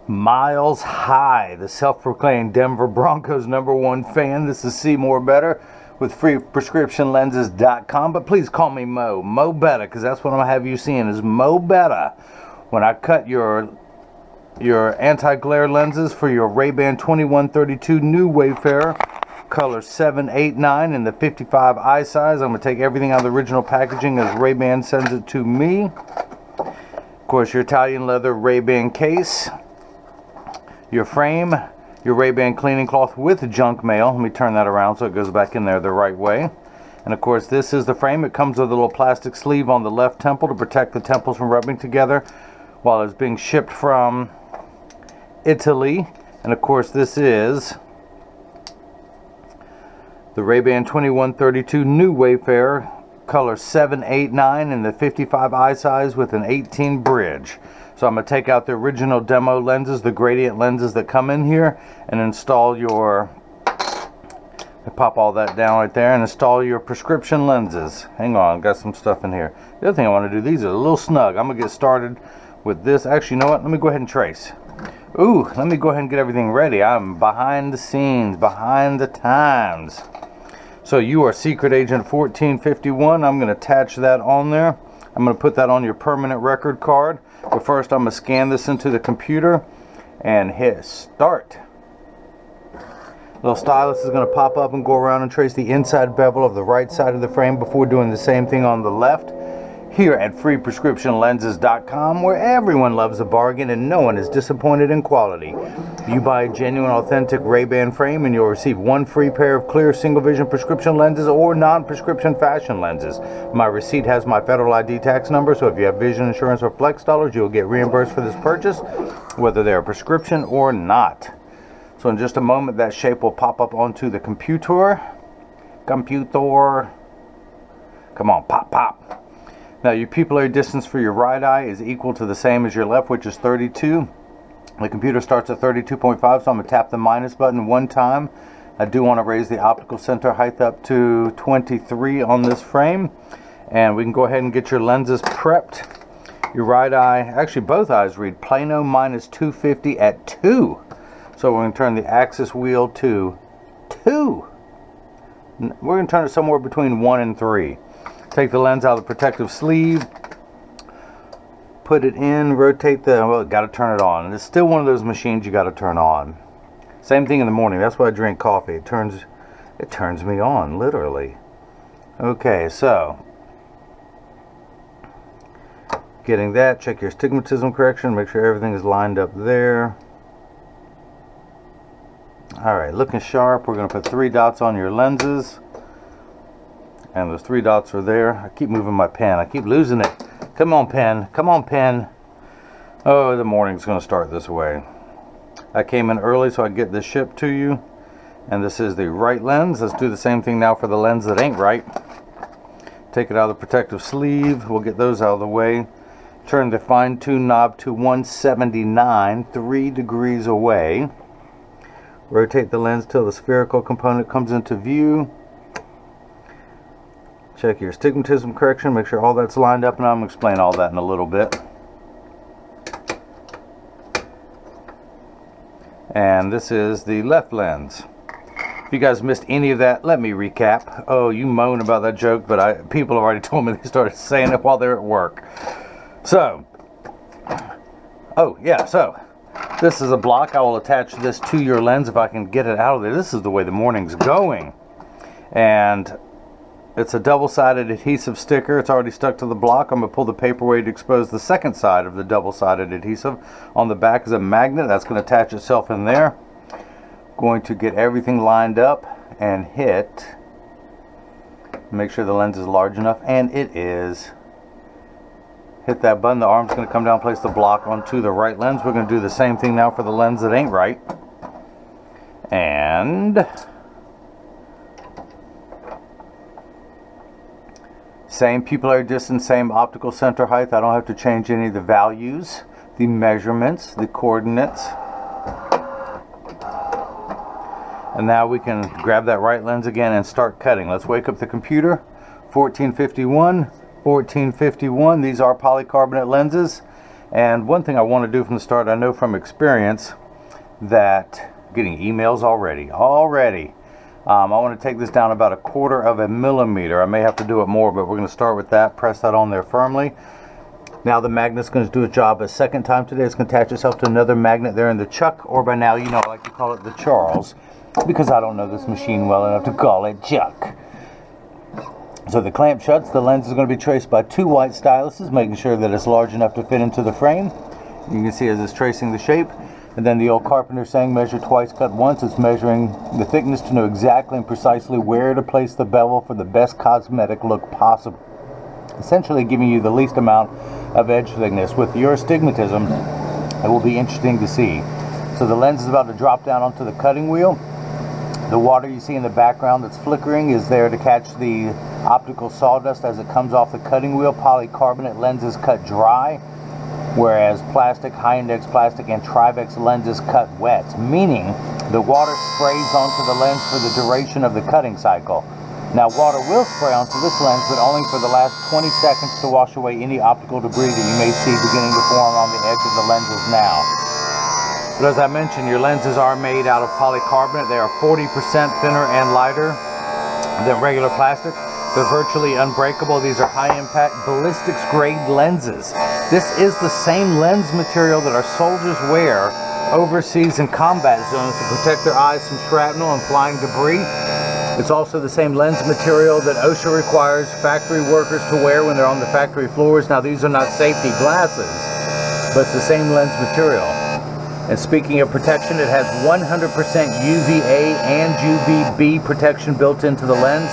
Miles high, the self-proclaimed Denver Broncos #1 fan. This is See More Better with freeprescriptionlenses.com. But please call me Mo Better, because that's what I'm going to have you seeing is Mo Better. When I cut your anti-glare lenses for your RayBan 2132 new Wayfarer, color 789 in the 55 eye size. I'm going to take everything out of the original packaging as RayBan sends it to me. Of course, your Italian leather RayBan case. Your frame, your RayBan cleaning cloth with junk mail. Let me turn that around so it goes back in there the right way. And of course, this is the frame. It comes with a little plastic sleeve on the left temple to protect the temples from rubbing together while it's being shipped from Italy. And of course, this is the RayBan 2132 new Wayfarer, color 789 in the 55 eye size with an 18 bridge. So I'm going to take out the original demo lenses, the gradient lenses that come in here, and install your, pop all that down right there, and install your prescription lenses. Hang on, got some stuff in here. The other thing I want to do, these are a little snug. I'm going to get started with this. Actually, you know what? Let me go ahead and trace. Ooh, let me go ahead and get everything ready. I'm behind the scenes, behind the times. So you are Secret Agent 1451. I'm going to attach that on there. I'm going to put that on your permanent record card. But first I'm going to scan this into the computer and hit start. Little stylus is going to pop up and go around and trace the inside bevel of the right side of the frame before doing the same thing on the left. Here at freeprescriptionlenses.com, where everyone loves a bargain and no one is disappointed in quality. You buy a genuine, authentic RayBan frame and you'll receive one free pair of clear single vision prescription lenses or non-prescription fashion lenses. My receipt has my federal ID tax number, so if you have vision insurance or flex dollars, you'll get reimbursed for this purchase, whether they're a prescription or not. So in just a moment, that shape will pop up onto the computer. Come on, pop. Now your pupillary distance for your right eye is equal to the same as your left, which is 32. The computer starts at 32.5, so I'm going to tap the minus button one time. I do want to raise the optical center height up to 23 on this frame. And we can go ahead and get your lenses prepped. Your right eye, actually both eyes read Plano minus 250 at 2. So we're going to turn the axis wheel to 2. We're going to turn it somewhere between 1 and 3. Take the lens out of the protective sleeve, put it in, rotate got to turn it on. It's still one of those machines you got to turn on. Same thing in the morning. That's why I drink coffee. It turns me on, literally. Okay, so getting that, check your astigmatism correction, make sure everything is lined up there. Alright, looking sharp. We're going to put 3 dots on your lenses. And those 3 dots are there. I keep moving my pen. I keep losing it. Come on, pen. Come on, pen. Oh, the morning's going to start this way. I came in early so I get this shipped to you. And this is the right lens. Let's do the same thing now for the lens that ain't right. Take it out of the protective sleeve. We'll get those out of the way. Turn the fine-tune knob to 179, 3 degrees away. Rotate the lens till the spherical component comes into view. Check your astigmatism correction, make sure all that's lined up, and I'm going to explain all that in a little bit. And this is the left lens. If you guys missed any of that, let me recap. Oh, you moan about that joke, but people have already told me they started saying it while they're at work. So, this is a block. I will attach this to your lens if I can get it out of there. This is the way the morning's going. And it's a double-sided adhesive sticker. It's already stuck to the block. I'm going to pull the paper away to expose the second side of the double-sided adhesive. On the back is a magnet. That's going to attach itself in there. Going to get everything lined up and hit. Make sure the lens is large enough, and it is. Hit that button. The arm's going to come down, place the block onto the right lens. We're going to do the same thing now for the lens that ain't right. And same pupillary distance, same optical center height. I don't have to change any of the values, the measurements, the coordinates. And now we can grab that right lens again and start cutting. Let's wake up the computer. 1451. These are polycarbonate lenses. And one thing I want to do from the start, I know from experience that getting emails already. I want to take this down about 1/4 of a millimeter. I may have to do it more, but we're going to start with that. Press that on there firmly. Now the magnet's going to do its job a second time today. It's going to attach itself to another magnet there in the chuck, or by now you know I like to call it the Charles, because I don't know this machine well enough to call it chuck. So the clamp shuts. The lens is going to be traced by 2 white styluses, making sure that it's large enough to fit into the frame. You can see as it's tracing the shape. And then the old carpenter saying, measure twice, cut once. It's measuring the thickness to know exactly and precisely where to place the bevel for the best cosmetic look possible. Essentially giving you the least amount of edge thickness. With your astigmatism, it will be interesting to see. So the lens is about to drop down onto the cutting wheel. The water you see in the background that's flickering is there to catch the optical sawdust as it comes off the cutting wheel. Polycarbonate lenses cut dry, whereas plastic, high-index plastic, and Trivex lenses cut wet, meaning the water sprays onto the lens for the duration of the cutting cycle. Now water will spray onto this lens, but only for the last 20 seconds to wash away any optical debris that you may see beginning to form on the edge of the lenses now. But as I mentioned, your lenses are made out of polycarbonate. They are 40% thinner and lighter than regular plastic. They're virtually unbreakable. These are high-impact ballistics grade lenses. This is the same lens material that our soldiers wear overseas in combat zones to protect their eyes from shrapnel and flying debris. It's also the same lens material that OSHA requires factory workers to wear when they're on the factory floors. Now these are not safety glasses, but it's the same lens material. And speaking of protection, it has 100% UVA and UVB protection built into the lens.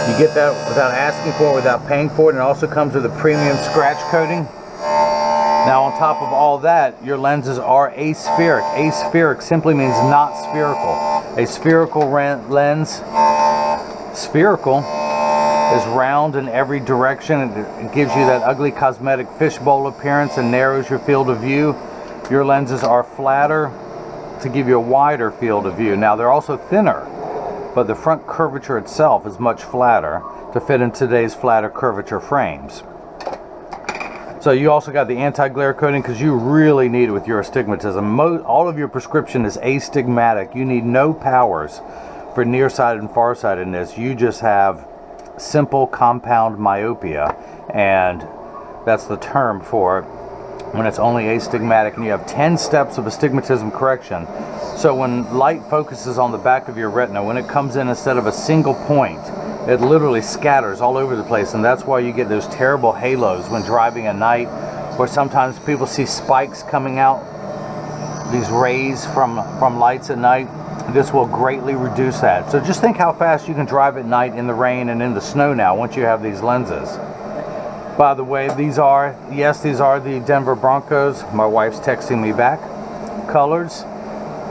You get that without asking for it, without paying for it, and it also comes with a premium scratch coating. Now on top of all that, your lenses are aspheric. Aspheric simply means not spherical. A spherical lens, spherical, is round in every direction. It gives you that ugly cosmetic fishbowl appearance and narrows your field of view. Your lenses are flatter to give you a wider field of view. Now they're also thinner, but the front curvature itself is much flatter to fit in today's flatter curvature frames. So you also got the anti-glare coating because you really need it with your astigmatism. All of your prescription is astigmatic. You need no powers for nearsighted and farsightedness. You just have simple compound myopia, and that's the term for it when it's only astigmatic, and you have 10 steps of astigmatism correction. So when light focuses on the back of your retina, when it comes in instead of a single point, it literally scatters all over the place, and that's why you get those terrible halos when driving at night, or sometimes people see spikes coming out, these rays from lights at night. This will greatly reduce that. So just think how fast you can drive at night in the rain and in the snow now once you have these lenses. By the way, these are the Denver Broncos. My wife's texting me back. Colors.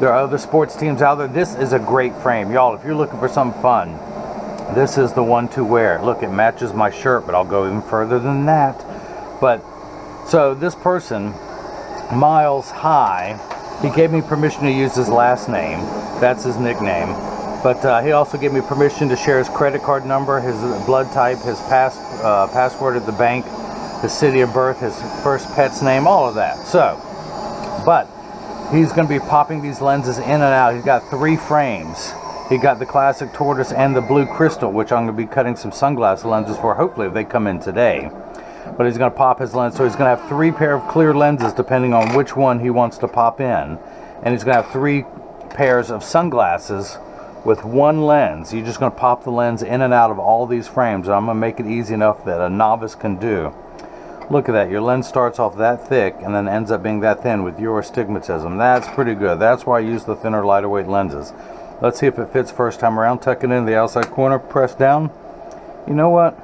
There are other sports teams out there. This is a great frame. Y'all, if you're looking for something fun, this is the one to wear. Look, it matches my shirt, but I'll go even further than that. But, so this person, Miles High, he gave me permission to use his last name. That's his nickname. But he also gave me permission to share his credit card number, his blood type, his password at the bank, his city of birth, his first pet's name, all of that. So, but he's going to be popping these lenses in and out. He's got 3 frames. He got the classic tortoise and the blue crystal, which I'm going to be cutting some sunglass lenses for, hopefully if they come in today. But he's going to pop his lens, so he's going to have 3 pair of clear lenses depending on which one he wants to pop in. And he's going to have 3 pairs of sunglasses with 1 lens. You're just going to pop the lens in and out of all these frames, and I'm going to make it easy enough that a novice can do. Look at that. Your lens starts off that thick and then ends up being that thin with your astigmatism. That's pretty good. That's why I use the thinner, lighter weight lenses. Let's see if it fits first time around. Tuck it in the outside corner, press down. You know what?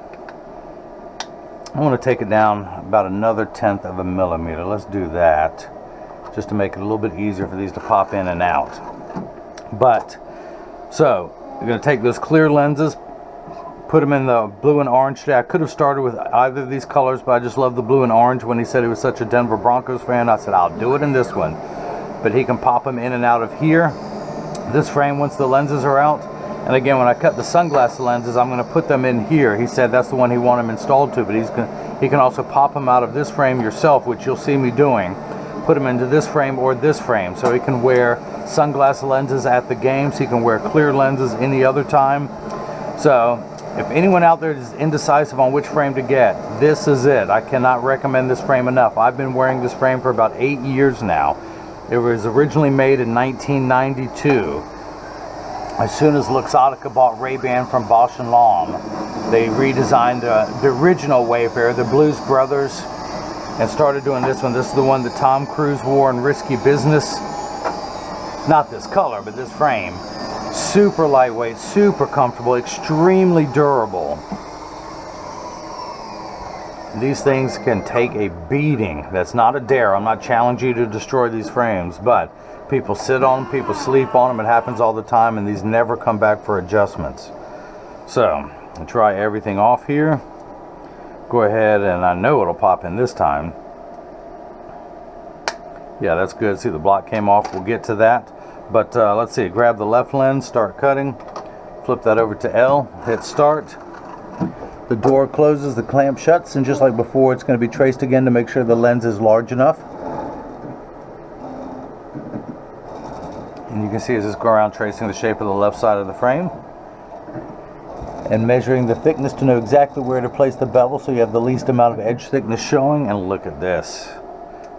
I want to take it down about another 1/10 of a millimeter. Let's do that, just to make it a little bit easier for these to pop in and out. But, so, you're going to take those clear lenses, put them in the blue and orange today. I could have started with either of these colors, but I just love the blue and orange. When he said he was such a Denver Broncos fan, I said, I'll do it in this one. But he can pop them in and out of here. This frame, once the lenses are out. And again, when I cut the sunglass lenses, I'm going to put them in here. He said that's the one he wanted them installed to, but You can also pop them out of this frame yourself, which you'll see me doing. Put them into this frame or this frame, so he can wear sunglass lenses at the games. He can wear clear lenses any other time. So if anyone out there is indecisive on which frame to get, this is it. I cannot recommend this frame enough. I've been wearing this frame for about 8 years now. It was originally made in 1992. As soon as Luxottica bought RayBan from Bausch & Lomb, they redesigned the original Wayfarer, the Blues Brothers, and started doing this one. This is the one that Tom Cruise wore in Risky Business. Not this color, but this frame. Super lightweight, super comfortable, extremely durable. These things can take a beating. That's not a dare. I'm not challenging you to destroy these frames, but people sit on them, people sleep on them. It happens all the time, and these never come back for adjustments. So, I'll try everything off here. Go ahead, and I know it'll pop in this time. Yeah, that's good. See, the block came off. We'll get to that. But let's see. Grab the left lens, start cutting. Flip that over to L. Hit start. The door closes, the clamp shuts, and just like before, it's going to be traced again to make sure the lens is large enough. And you can see as this go around tracing the shape of the left side of the frame. And measuring the thickness to know exactly where to place the bevel so you have the least amount of edge thickness showing. And look at this.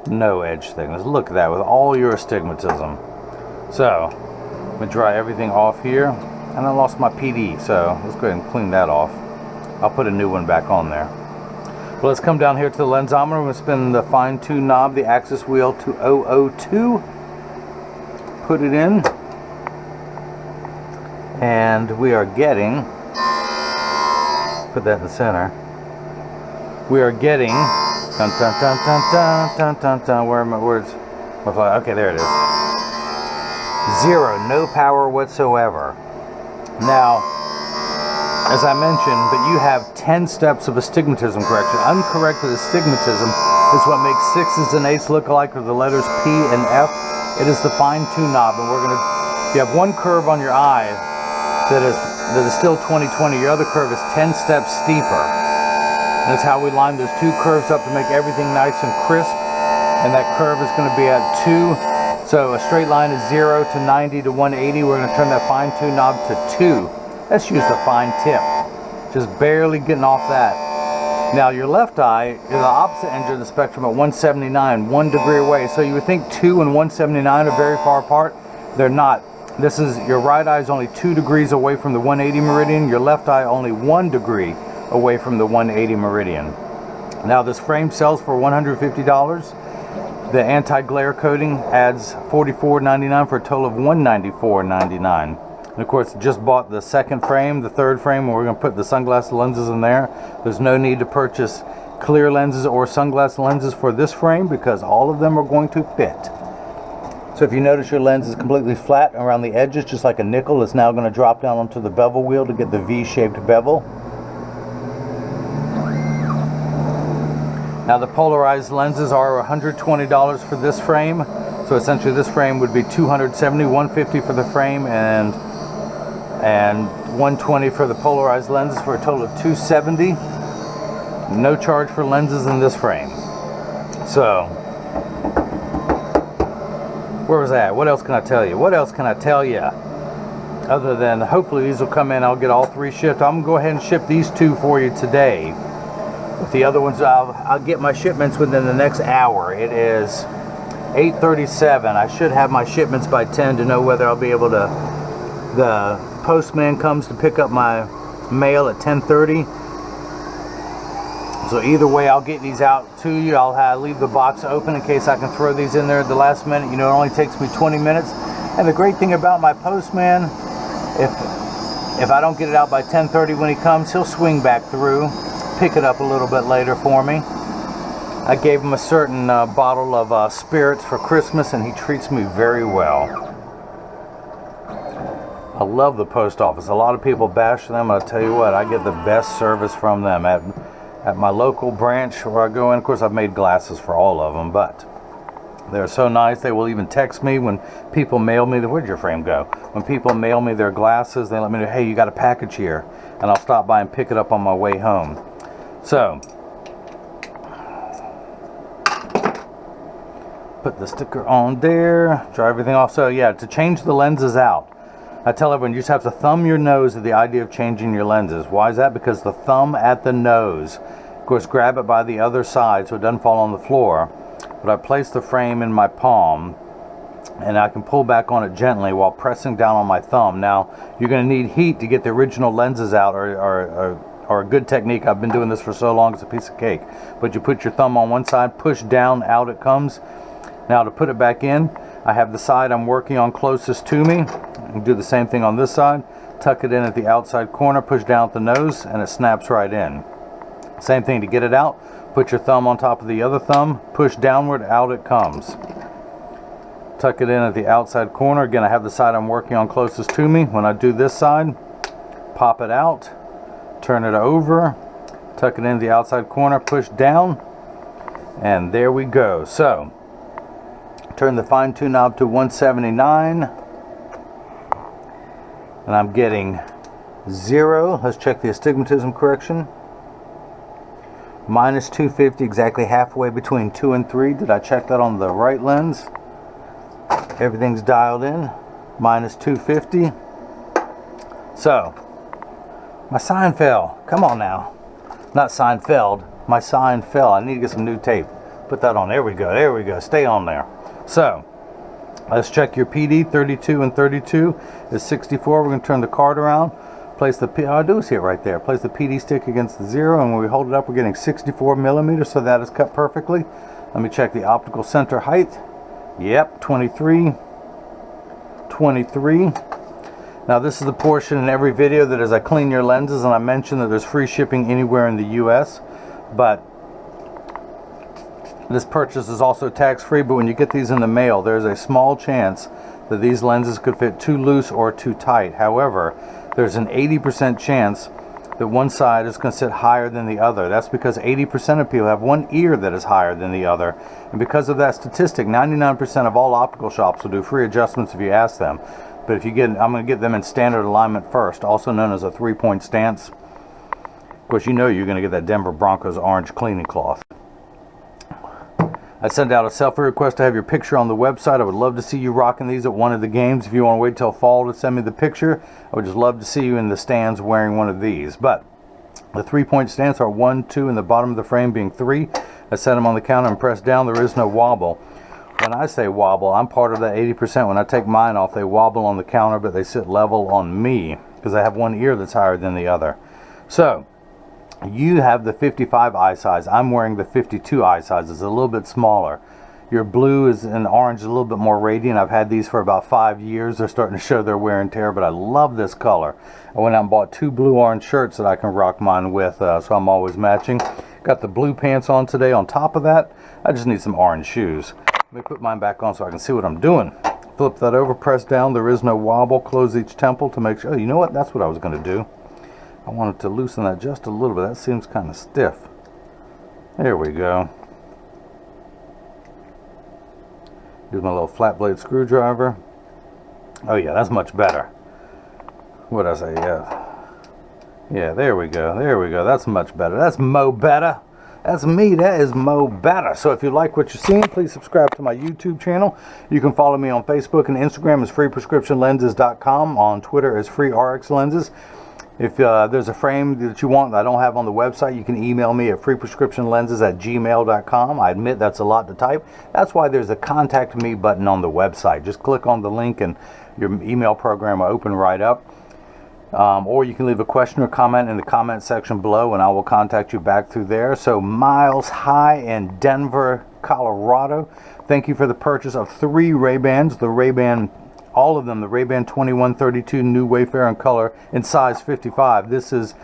No edge thickness. Look at that with all your astigmatism. So, I'm going to dry everything off here. And I lost my PD, so let's go ahead and clean that off. I'll put a new one back on there. Well, let's come down here to the lensometer. We're going to spin the fine-tune knob, the axis wheel, to 002. Put it in. And we are getting, put that in the center. We are getting, dun, dun, dun, dun, dun, dun, dun, dun. Where are my words? Okay, there it is. 0, no power whatsoever. Now, as I mentioned, but you have 10 steps of astigmatism correction. Uncorrected astigmatism is what makes 6s and 8s look alike, or the letters P and F. It is the fine-tune knob, and we're going to, you have one curve on your eye that is still 20/20. Your other curve is 10 steps steeper. And that's how we line those two curves up to make everything nice and crisp. And that curve is going to be at 2. So a straight line is 0 to 90 to 180. We're going to turn that fine-tune knob to 2. Let's use the fine tip. Just barely getting off that. Now your left eye is the opposite end of the spectrum at 179, 1 degree away. So you would think 2 and 179 are very far apart. They're not. This is, your right eye is only 2 degrees away from the 180 meridian. Your left eye only 1 degree away from the 180 meridian. Now this frame sells for $150. The anti-glare coating adds $44.99 for a total of $194.99. And of course, just bought the second frame, the third frame, and we're going to put the sunglass lenses in there. There's no need to purchase clear lenses or sunglass lenses for this frame because all of them are going to fit. So if you notice your lens is completely flat around the edges, just like a nickel, it's now going to drop down onto the bevel wheel to get the V-shaped bevel. Now the polarized lenses are $120 for this frame. So essentially this frame would be $270, $150 for the frame, and $120 for the polarized lenses for a total of $270. No charge for lenses in this frame. So, where was that? What else can I tell you? What else can I tell you? Other than hopefully these will come in, I'll get all 3 shipped. I'm going to go ahead and ship these 2 for you today. With the other ones, I'll get my shipments within the next hour. It is 8:37. I should have my shipments by 10 to know whether I'll be able to. The postman comes to pick up my mail at 10:30. So either way, I'll get these out to you. I'll leave the box open in case I can throw these in there at the last minute. You know, it only takes me 20 minutes. And the great thing about my postman, if I don't get it out by 10:30 when he comes, he'll swing back through, pick it up a little bit later for me. I gave him a certain bottle of spirits for Christmas, and he treats me very well. I love the post office. A lot of people bash them. I'll tell you what, I get the best service from them at my local branch where I go in. Of course, I've made glasses for all of them, but they're so nice. They will even text me when people mail me. Where'd your frame go? When people mail me their glasses, they let me know, hey, you got a package here, and I'll stop by and pick it up on my way home. So Put the sticker on there, dry everything off. So yeah, to change the lenses out, I tell everyone you just have to thumb your nose at the idea of changing your lenses. Why is that? Because the thumb at the nose, of course, grab it by the other side so it doesn't fall on the floor. But I place the frame in my palm and I can pull back on it gently while pressing down on my thumb. Now, you're going to need heat to get the original lenses out, or a good technique. I've been doing this for so long, it's a piece of cake. But you put your thumb on one side, push down, out it comes. Now to put it back in, I have the side I'm working on closest to me. I can do the same thing on this side. Tuck it in at the outside corner, push down at the nose, and it snaps right in. Same thing to get it out. Put your thumb on top of the other thumb, push downward, out it comes. Tuck it in at the outside corner. Again, I have the side I'm working on closest to me. When I do this side, pop it out, turn it over, tuck it in the outside corner, push down, and there we go. So, turn the fine tune knob to 179, and I'm getting 0. Let's check the astigmatism correction. Minus 250, exactly halfway between 2 and 3. Did I check that on the right lens? Everything's dialed in. Minus 250. So, my sign fell. Come on now. Not Seinfeld. My sign fell. I need to get some new tape. Put that on. There we go. There we go. Stay on there. So, let's check your PD. 32 and 32 is 64. We're going to turn the card around. Place the I do see it right there. Place the PD stick against the 0, and when we hold it up, we're getting 64 millimeters. So that is cut perfectly. Let me check the optical center height. Yep, 23. 23. Now this is the portion in every video that as I clean your lenses, and I mentioned that there's free shipping anywhere in the US, but this purchase is also tax-free. But when you get these in the mail, there's a small chance that these lenses could fit too loose or too tight. However, there's an 80% chance that one side is going to sit higher than the other. That's because 80% of people have one ear that is higher than the other. And because of that statistic, 99% of all optical shops will do free adjustments if you ask them. But if you get, I'm going to get them in standard alignment first, also known as a 3-point stance. Of course, you know you're going to get that Denver Broncos orange cleaning cloth. I sent out a selfie request to have your picture on the website. I would love to see you rocking these at one of the games. If you want to wait till fall to send me the picture, I would just love to see you in the stands wearing one of these. But the 3-point stance are 1, 2, and the bottom of the frame being 3. I set them on the counter and press down. There is no wobble. When I say wobble, I'm part of that 80%. When I take mine off, they wobble on the counter, but they sit level on me because I have one ear that's higher than the other. So, you have the 55 eye size. I'm wearing the 52 eye size. It's a little bit smaller. Your blue is and orange is a little bit more radiant. I've had these for about 5 years. They're starting to show their wear and tear, but I love this color. I went out and bought 2 blue-orange shirts that I can rock mine with, so I'm always matching. Got the blue pants on today. On top of that, I just need some orange shoes. Let me put mine back on so I can see what I'm doing. Flip that over, press down. There is no wobble. Close each temple to make sure. Oh, you know what? That's what I was going to do. I wanted to loosen that just a little bit. That seems kind of stiff. There we go. Here's my little flat blade screwdriver. Oh yeah, that's much better. What did I say? Yeah, there we go. There we go. That's much better. That's mo better. That's me. That is mo better. So if you like what you're seeing, please subscribe to my YouTube channel. You can follow me on Facebook and Instagram as freeprescriptionlenses.com. On Twitter as freerxlenses. If there's a frame that you want that I don't have on the website, you can email me at freeprescriptionlenses@gmail.com. I admit that's a lot to type. That's why there's a contact me button on the website. Just click on the link and your email program will open right up. Or you can leave a question or comment in the comment section below and I will contact you back through there. So Miles High in Denver, Colorado. Thank you for the purchase of 3 RayBans. The RayBan, all of them, the RayBan 2132 new Wayfarer in color in size 55. This is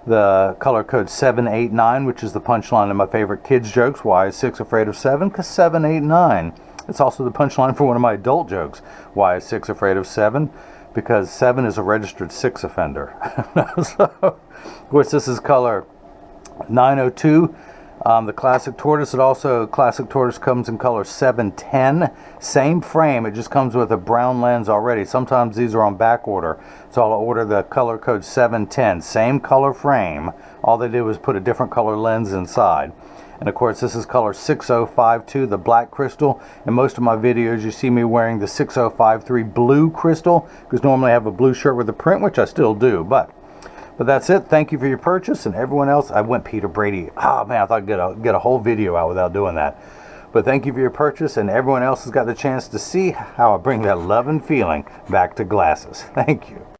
the color code 789, which is the punchline of my favorite kids jokes. Why is 6 afraid of 7? Because 789. It's also the punchline for one of my adult jokes. Why is 6 afraid of 7? Because 7 is a registered 6 offender. So, of course, this is color 902. The classic tortoise. It also, classic tortoise comes in color 710. Same frame, it just comes with a brown lens already. Sometimes these are on back order, so I'll order the color code 710. Same color frame. All they did was put a different color lens inside. And of course, this is color 6052, the black crystal. In most of my videos, you see me wearing the 6053 blue crystal, because normally I have a blue shirt with a print, which I still do. But that's it. Thank you for your purchase. And everyone else, I went Peter Brady. Oh man, I thought I'd get a whole video out without doing that. But thank you for your purchase, and everyone else has got the chance to see how I bring that love and feeling back to glasses. Thank you.